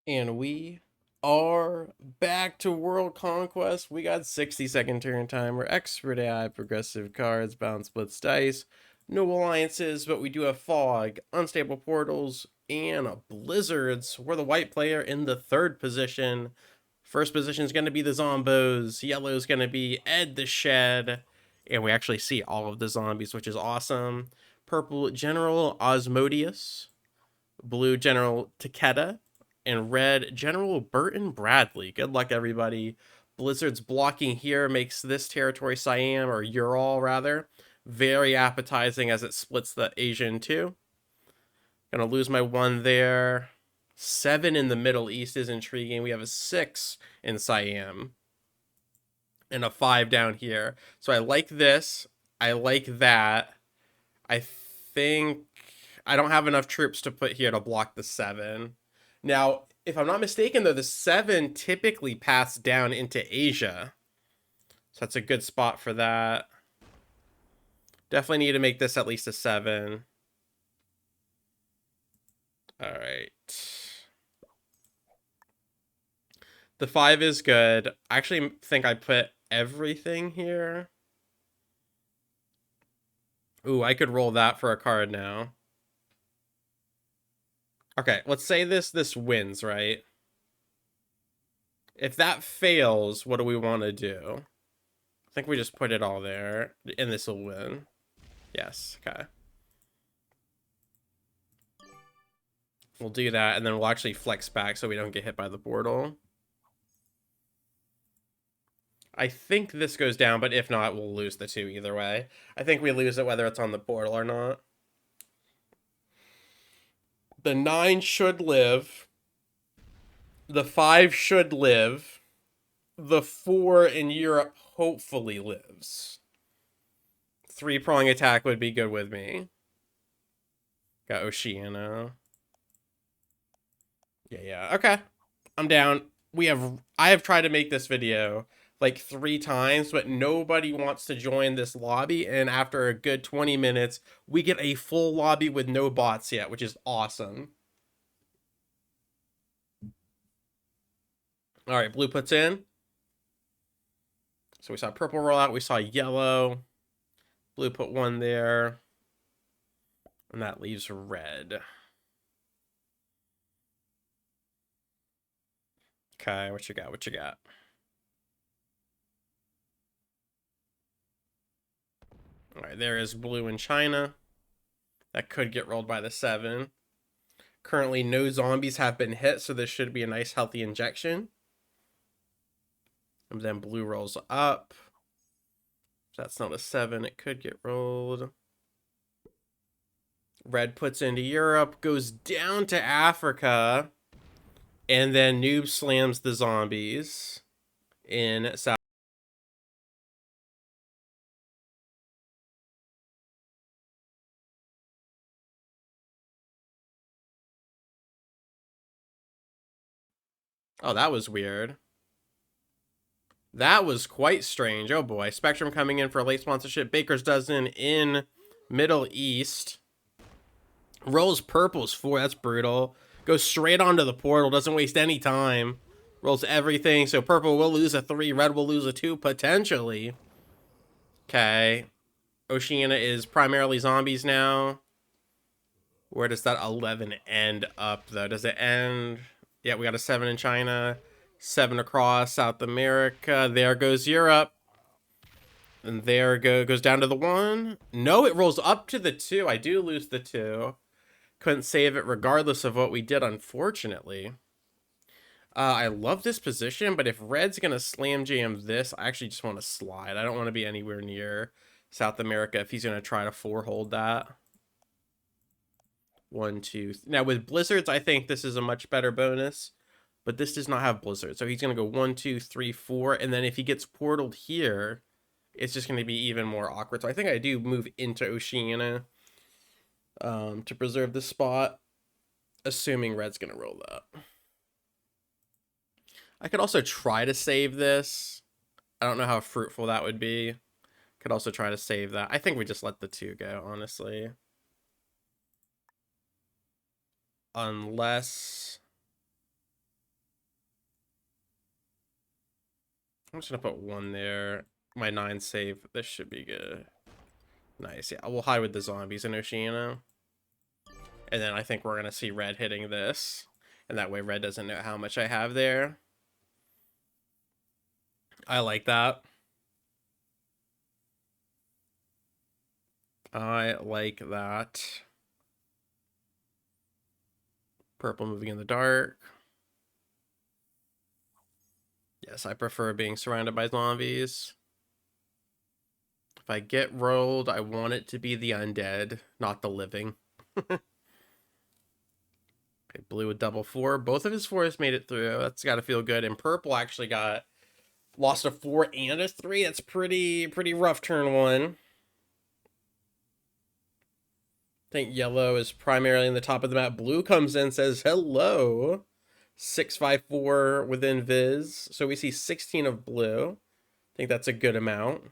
And we are back to World Conquest. We got 60-second turn time. We're expert AI, progressive cards, bounce splits dice, no alliances, but we do have fog, unstable portals, and blizzards. We're the white player in the third position. First position is going to be the Zombos. Yellow is going to be Ed the Shed. And we actually see all of the zombies, which is awesome. Purple General Osmodius. Blue General Takeda, and red General Burton Bradley. Good luck, everybody. Blizzard's blocking here makes this territory Siam, or Ural rather, very appetizing as it splits the Asia in two. Gonna lose my one there. 7 in the Middle East is intriguing. We have a 6 in Siam and a 5 down here. So I like this. I like that. I think I don't have enough troops to put here to block the 7. Now, if I'm not mistaken, though, the 7 typically pass down into Asia. So that's a good spot for that. Definitely need to make this at least a 7. All right. The 5 is good. I actually think I put everything here. Ooh, I could roll that for a card now. Okay, let's say this wins, right? If that fails, what do we want to do? I think we just put it all there, and this will win. Yes, okay. We'll do that, and then we'll actually flex back so we don't get hit by the portal. I think this goes down, but if not, we'll lose the 2 either way. I think we lose it whether it's on the portal or not. The 9 should live. The 5 should live. The 4 in Europe hopefully lives. 3-prong attack would be good with me. Got Oceania. Yeah. Okay. I'm down. I have tried to make this video like 3 times, but nobody wants to join this lobby. And after a good 20 minutes, we get a full lobby with no bots yet, which is awesome. All right, blue puts in. So we saw purple roll out. We saw yellow. Blue put 1 there. And that leaves red. Okay, what you got? What you got? All right, there is blue in China. That could get rolled by the 7. Currently, no zombies have been hit, so this should be a nice, healthy injection. And then blue rolls up. If that's not a 7, it could get rolled. Red puts into Europe, goes down to Africa, and then noob slams the zombies in South. Oh, that was weird. That was quite strange. Oh boy. Spectrum coming in for a late sponsorship. Baker's Dozen in Middle East. Rolls purples 4. That's brutal. Goes straight onto the portal. Doesn't waste any time. Rolls everything. So purple will lose a 3. Red will lose a 2, potentially. Okay. Oceania is primarily zombies now. Where does that 11 end up, though? Does it end? Yeah, we got a 7 in China. 7 across South America. There goes Europe. And there goes down to the 1. No, it rolls up to the 2. I do lose the 2. Couldn't save it regardless of what we did, unfortunately. I love this position, but if red's going to slam jam this, I actually just want to slide. I don't want to be anywhere near South America if he's going to try to 4-hold that. 1, 2. Now, with blizzards, I think this is a much better bonus, but this does not have blizzard. So he's going to go 1, 2, 3, 4, and then if he gets portaled here, it's just going to be even more awkward. So I think I do move into Oceania to preserve the spot, assuming red's going to roll that. I could also try to save this. I don't know how fruitful that would be. Could also try to save that. I think we just let the 2 go, honestly. Unless I'm just gonna put 1 there. My 9 safe. This should be good. Nice. Yeah, we'll hide with the zombies in Oceania. And then I think we're gonna see red hitting this. And that way red doesn't know how much I have there. I like that. I like that. Purple moving in the dark. Yes, I prefer being surrounded by zombies. If I get rolled, I want it to be the undead, not the living. Okay, blue with double 4. Both of his 4s made it through. That's got to feel good. And purple actually got lost a 4 and a 3. That's pretty rough turn 1. I think yellow is primarily in the top of the map. Blue comes in, says hello. 654 within Viz. So we see 16 of blue. I think that's a good amount.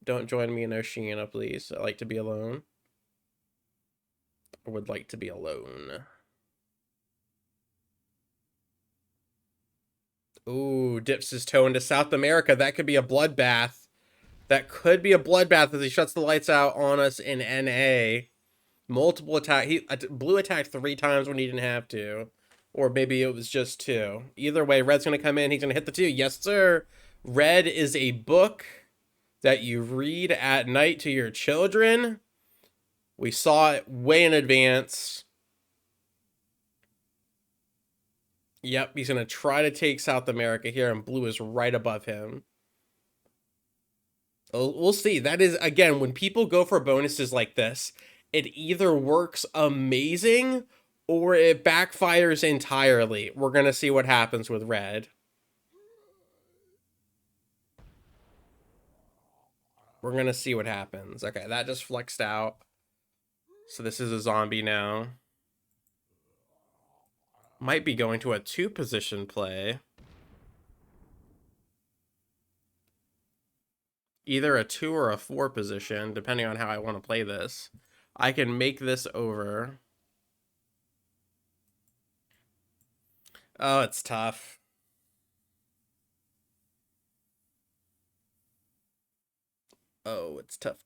Don't join me in Oceania, please. I like to be alone. I would like to be alone. Ooh, dips his toe into South America. That could be a bloodbath. That could be a bloodbath as he shuts the lights out on us in NA. Multiple attack. Blue attacked 3 times when he didn't have to. Or maybe it was just 2. Either way, red's going to come in. He's going to hit the 2. Yes, sir. Red is a book that you read at night to your children. We saw it way in advance. Yep, he's going to try to take South America here, and blue is right above him. We'll see. That is, again, when people go for bonuses like this, it either works amazing or it backfires entirely. We're going to see what happens with red. We're going to see what happens. Okay, that just flexed out. So this is a zombie now. Might be going to a 2-position play. Either a 2 or a 4 position, depending on how I want to play this. I can make this over. Oh, it's tough. Oh, it's tough.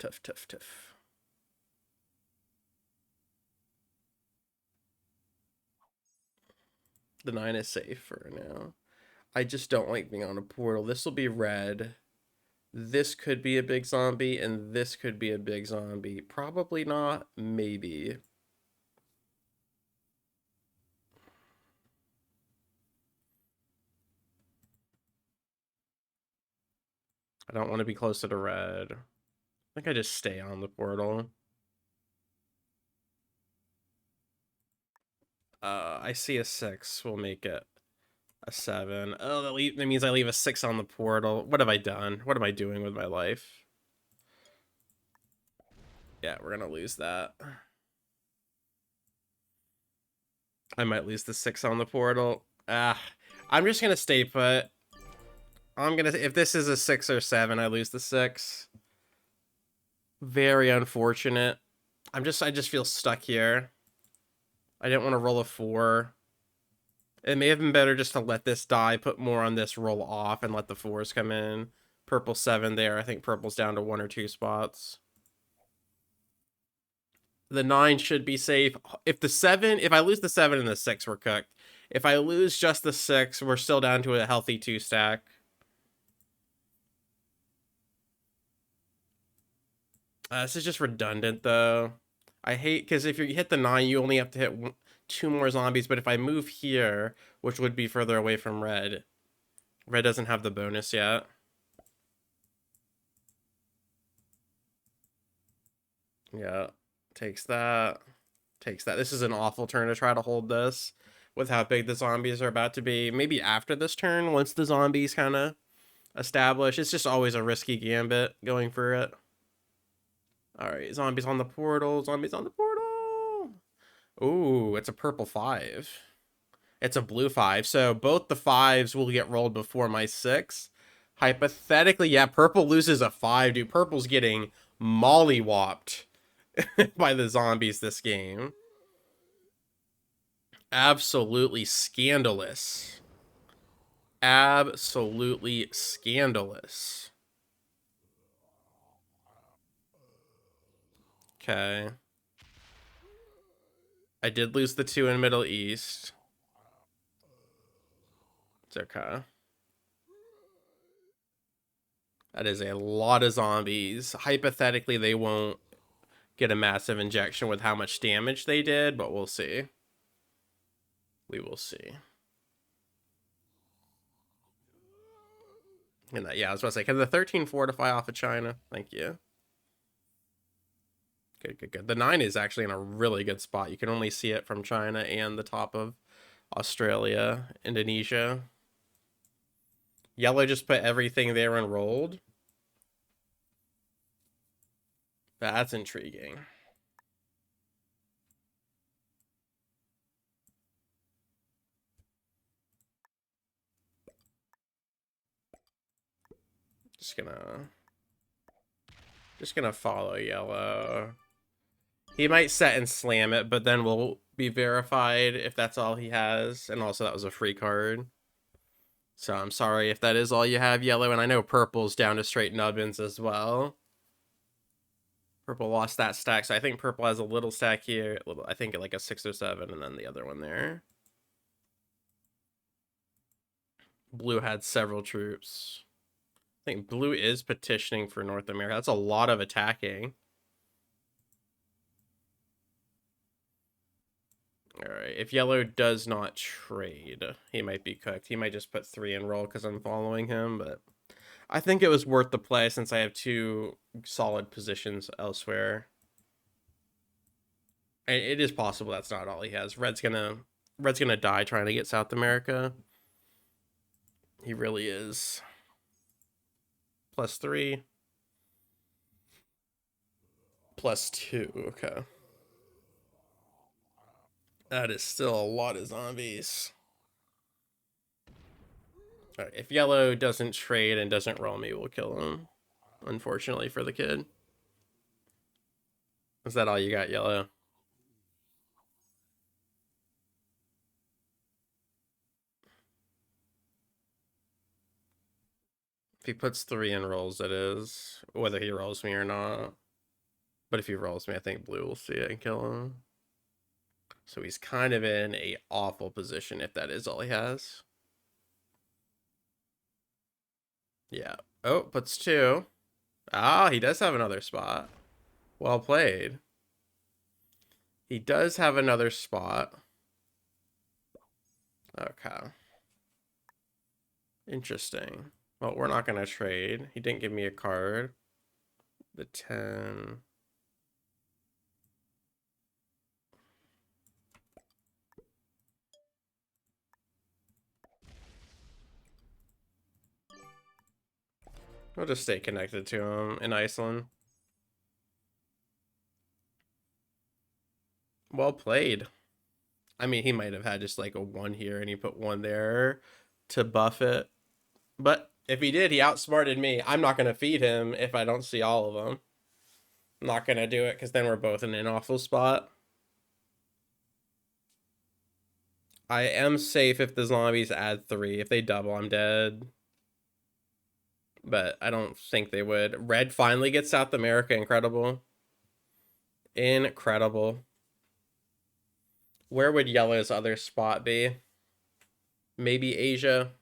The 9 is safe for now. I just don't like being on a portal. This will be red. This could be a big zombie, and this could be a big zombie. Probably not. Maybe. I don't want to be closer to red. I think I just stay on the portal. I see a 6. We'll make it a 7. Oh, that means I leave a 6 on the portal. What have I done? What am I doing with my life? Yeah, we're gonna lose that. I might lose the 6 on the portal. I'm just gonna stay put. If this is a 6 or 7, I lose the 6. Very unfortunate. I just feel stuck here. I didn't want to roll a 4. It may have been better just to let this die, put more on this, roll off, and let the 4s come in. Purple 7 there. I think purple's down to 1 or 2 spots. The 9 should be safe. If I lose the 7 and the 6, we're cooked. If I lose just the 6, we're still down to a healthy 2 stack. This is just redundant, though. I hate, because if you hit the 9, you only have to hit 2 more zombies, but if I move here, which would be further away from red doesn't have the bonus yet. Yeah, takes that. This is an awful turn to try to hold this with how big the zombies are about to be. Maybe after this turn, once the zombies kind of establish. It's just always a risky gambit going for it. All right, zombies on the portal. Ooh, it's a purple 5. It's a blue 5. So both the 5s will get rolled before my 6. Hypothetically, yeah, purple loses a 5, dude. Purple's getting mollywopped by the zombies this game. Absolutely scandalous. Absolutely scandalous. Okay. I did lose the 2 in Middle East. It's okay. That is a lot of zombies. Hypothetically, they won't get a massive injection with how much damage they did, but we'll see. We will see. And that, yeah, I was about to say, can the 13 fortify off of China? Thank you. Good, good, good. The 9 is actually in a really good spot. You can only see it from China and the top of Australia, Indonesia. Yellow just put everything there and rolled. That's intriguing. Just gonna follow yellow. He might set and slam it, but then we'll be verified if that's all he has. And also that was a free card. So I'm sorry if that is all you have, yellow. And I know purple's down to straight nubbins as well. Purple lost that stack, so I think purple has a little stack here. I think like a 6 or 7, and then the other one there. Blue had several troops. I think blue is petitioning for North America. That's a lot of attacking. All right, if yellow does not trade, he might be cooked. He might just put 3 in roll because I'm following him, but I think it was worth the play since I have 2 solid positions elsewhere. And it is possible that's not all he has. Red's gonna die trying to get South America. He really is. +3. +2. Okay. That is still a lot of zombies. All right, if yellow doesn't trade and doesn't roll me, we'll kill him. Unfortunately for the kid. Is that all you got, yellow? If he puts 3 in rolls, it is. Whether he rolls me or not. But if he rolls me, I think blue will see it and kill him. So he's kind of in a awful position if that is all he has. Yeah. Oh, puts 2. Ah, he does have another spot. Well played. He does have another spot. Okay. Interesting. Well, we're not going to trade. He didn't give me a card. The 10. We'll just stay connected to him in Iceland. Well played. I mean, he might have had just like a 1 here and he put 1 there to buff it. But if he did, he outsmarted me. I'm not going to feed him if I don't see all of them. I'm not going to do it because then we're both in an awful spot. I am safe if the zombies add 3. If they double, I'm dead. But I don't think they would. Red finally gets South America. Incredible. Incredible. Where would yellow's other spot be? Maybe Asia.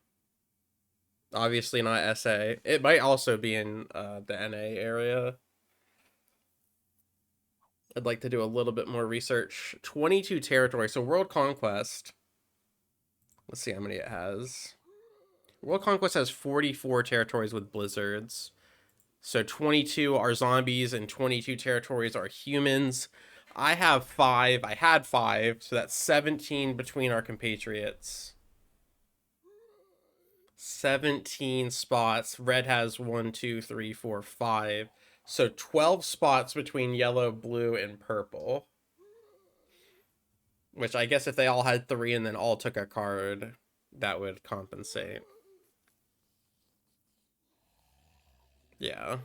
Obviously not SA. It might also be in the NA area. I'd like to do a little bit more research. 22 territories. So World Conquest. Let's see how many it has. World Conquest has 44 territories with blizzards. So 22 are zombies and 22 territories are humans. I have 5. I had 5. So that's 17 between our compatriots. 17 spots. Red has 1, 2, 3, 4, 5. So 12 spots between yellow, blue, and purple. Which I guess if they all had 3 and then all took a card, that would compensate. Yeah.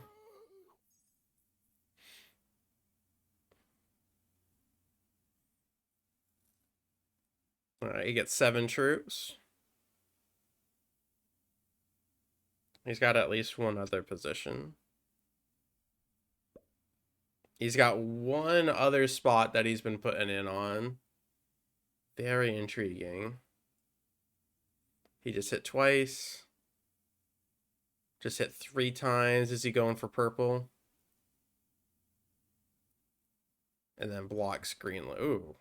All right, you get 7 troops. He's got at least one other position. He's got one other spot that he's been putting in on. Very intriguing. He just hit twice. Just hit 3 times. Is he going for purple? And then blocks green. Ooh.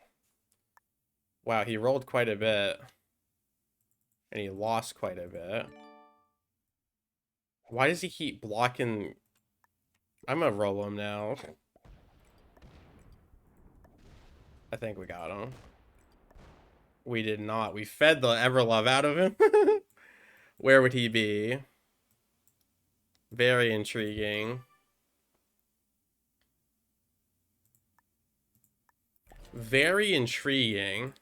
Wow, he rolled quite a bit. And he lost quite a bit. Why does he keep blocking? I'm gonna roll him now. I think we got him. We did not. We fed the Everlove out of him. Where would he be? Very intriguing. Very intriguing.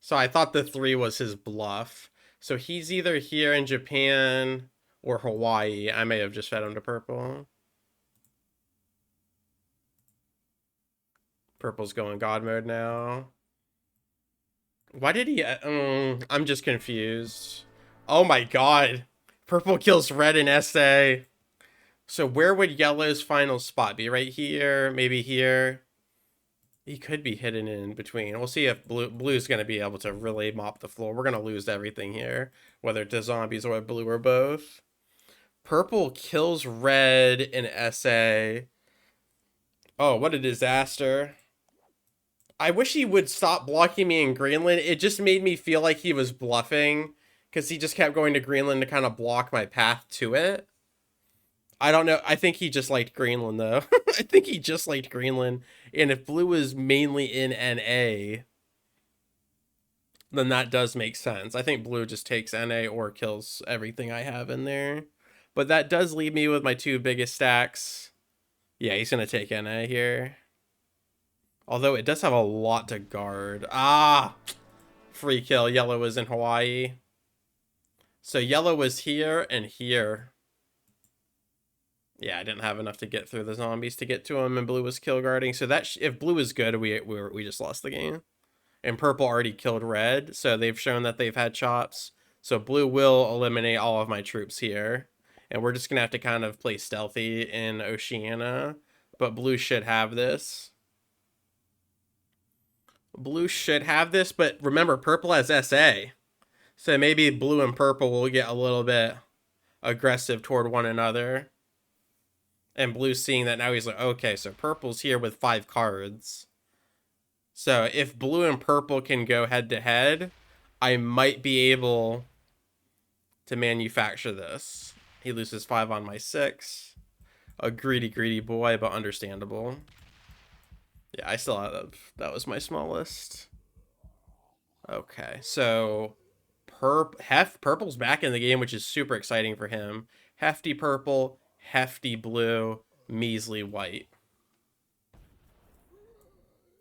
So I thought the 3 was his bluff. So he's either here in Japan or Hawaii. I may have just fed him to purple. Purple's going God mode now. Why did he... I'm just confused. Oh my god. Purple kills red in SA. So where would yellow's final spot be? Right here? Maybe here? He could be hidden in between. We'll see if blue's going to be able to really mop the floor. We're going to lose everything here. Whether it's zombies or blue or both. Purple kills red in SA. Oh, what a disaster. I wish he would stop blocking me in Greenland. It just made me feel like he was bluffing. Because he just kept going to Greenland to kind of block my path to it. I don't know. I think he just liked Greenland, though. I think he just liked Greenland. And if blue is mainly in NA, then that does make sense. I think blue just takes NA or kills everything I have in there. But that does leave me with my 2 biggest stacks. Yeah, he's going to take NA here. Although it does have a lot to guard. Ah! Free kill. Yellow was in Hawaii. So yellow was here and here. Yeah, I didn't have enough to get through the zombies to get to him, and blue was kill guarding. So that if blue is good, we just lost the game. And purple already killed red, so they've shown that they've had chops. So blue will eliminate all of my troops here. And we're just going to have to kind of play stealthy in Oceania. But blue should have this. Blue should have this, but remember, purple has SA. So maybe blue and purple will get a little bit aggressive toward one another. And blue's seeing that now, he's like, okay, so purple's here with 5 cards. So if blue and purple can go head to head, I might be able to manufacture this. He loses 5 on my 6. A greedy boy, but understandable. Yeah, I still have... That was my smallest. Okay, so... Purple's back in the game, which is super exciting for him. Hefty purple, hefty blue, measly white.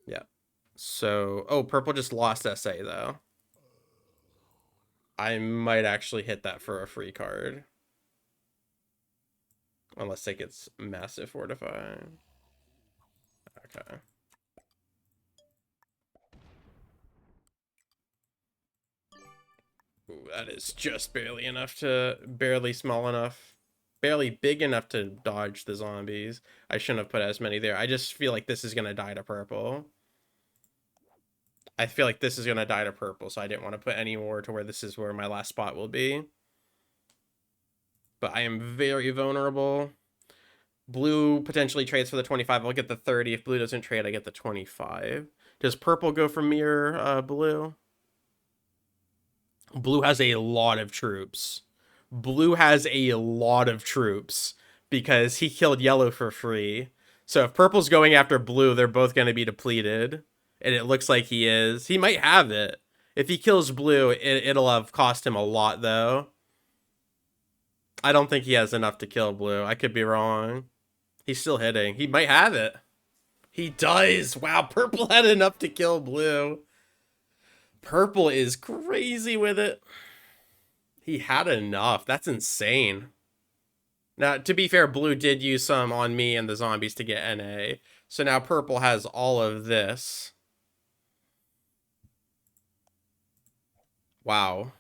Yeah. So... Oh, purple just lost SA, though. I might actually hit that for a free card. Unless it gets massive fortified. Okay. Ooh, that is just barely enough to... Barely small enough. Barely big enough to dodge the zombies. I shouldn't have put as many there. I just feel like this is going to die to purple. I feel like this is going to die to purple, so I didn't want to put any more to where this is where my last spot will be. But I am very vulnerable. Blue potentially trades for the 25. I'll get the 30. If blue doesn't trade, I get the 25. Does purple go for mirror blue? Blue has a lot of troops. Blue has a lot of troops because he killed yellow for free. So if purple's going after blue, they're both going to be depleted. And it looks like he is. He might have it. If he kills blue, it'll have cost him a lot, though. I don't think he has enough to kill blue. I could be wrong. He's still hitting. He might have it. He does. Wow, purple had enough to kill blue. Purple is crazy with it. He had enough. That's insane. Now, to be fair, blue did use some on me and the zombies to get NA. So now purple has all of this. Wow.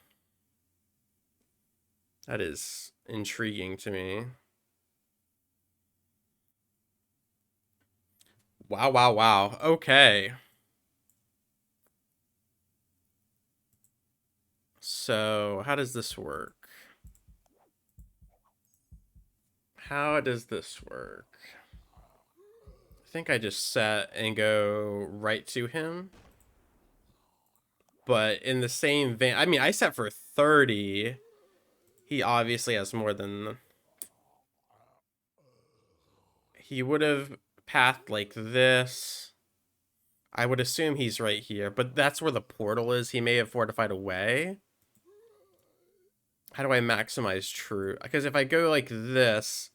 That is intriguing to me. Wow, wow, wow. Okay. So, how does this work? How does this work? I think I just set and go right to him. But in the same vein, I mean, I set for 30. He obviously has more than... He would have pathed like this. I would assume he's right here, but that's where the portal is. He may have fortified away. How do I maximize true? Because if I go like this,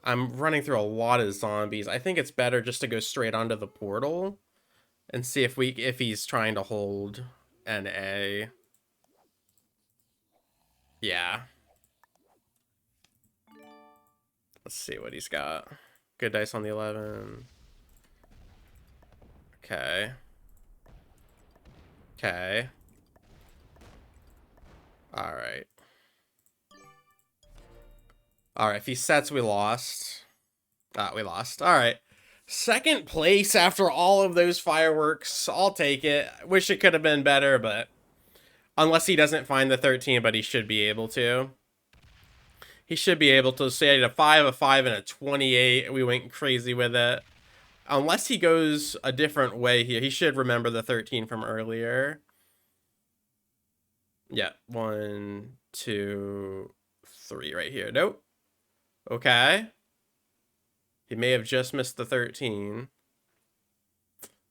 I'm running through a lot of zombies. I think it's better just to go straight onto the portal and see if he's trying to hold an A. Yeah. Let's see what he's got. Good dice on the 11. Okay. Okay. All right. All right. If he sets, we lost. We lost. All right. Second place after all of those fireworks. I'll take it. Wish it could have been better, but unless he doesn't find the 13, but he should be able to. He should be able to say a 5, a 5, and a 28. We went crazy with it. Unless he goes a different way here. He should remember the 13 from earlier. Yeah. 1, 2, 3 right here. Nope. Okay. He may have just missed the 13.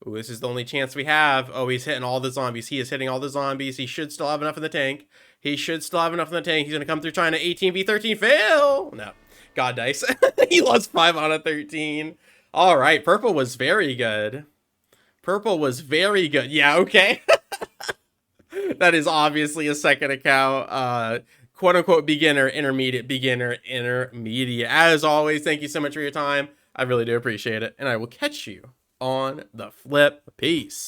Ooh, this is the only chance we have. Oh, he's hitting all the zombies. He is hitting all the zombies. He should still have enough in the tank. He should still have enough in the tank. He's going to come through trying to 18v13 fail. No. God dice. He lost 5 out of 13. All right. Purple was very good. Purple was very good. Yeah, okay. That is obviously a second account. Quote unquote beginner, intermediate. As always, thank you so much for your time. I really do appreciate it. And I will catch you on the flip. Peace.